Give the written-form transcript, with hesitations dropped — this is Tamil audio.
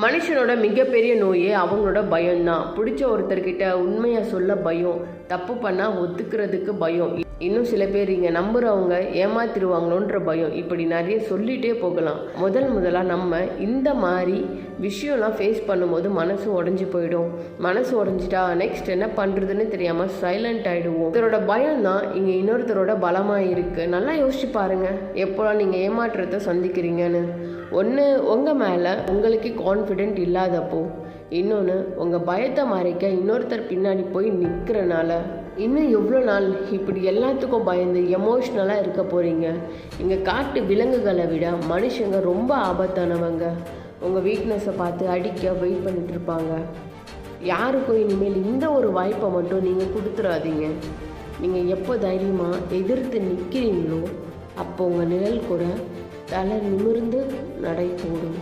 மனுஷனோட மிகப்பெரிய நோயே அவங்களோட பயம்தான். பிடிச்ச ஒருத்தர்கிட்ட உண்மையாக சொல்ல பயம், தப்பு பண்ணால் ஒத்துக்கிறதுக்கு பயம், இன்னும் சில பேர் இங்கே நம்புகிறவங்க ஏமாத்திடுவாங்களோன்ற பயம், இப்படி நிறைய சொல்லிகிட்டே போகலாம். முதலாக நம்ம இந்த மாதிரி விஷயம்லாம் ஃபேஸ் பண்ணும்போது மனசு உடஞ்சி போயிடும். மனசு உடஞ்சிட்டா நெக்ஸ்ட் என்ன பண்ணுறதுன்னு தெரியாமல் சைலண்ட் ஆகிடுவோம். ஒருத்தரோட பயம் தான் இங்கே இன்னொருத்தரோட பலமாக இருக்குது. நல்லா யோசிச்சு பாருங்கள், எப்போலாம் நீங்கள் ஏமாற்றத்தை சந்திக்கிறீங்கன்னு. ஒன்று உங்கள் மேலே உங்களுக்கு கான்ஃபிடென்ட் இல்லாதப்போ, இன்னொன்று உங்கள் பயத்தை மறைக்க இன்னொருத்தர் பின்னாடி போய் நிற்கிறனால. இன்னும் எவ்வளோ நாள் இப்படி எல்லாத்துக்கும் பயந்து எமோஷ்னலாக இருக்க போகிறீங்க? இங்கே காட்டு விலங்குகளை விட மனுஷங்க ரொம்ப ஆபத்தானவங்க. உங்கள் வீக்னஸை பார்த்து அடிக்க வெயிட் பண்ணிட்டு இருப்பாங்க. யாருக்கும் இனிமேல் இந்த ஒரு வாய்ப்பை மட்டும் நீங்கள் கொடுத்துடாதீங்க. நீங்கள் எப்போ தைரியமாக எதிர்த்து நிற்கிறீங்களோ அப்போ உங்கள் நிழல் கூட தலை நிமிர்ந்து நடை போடும்.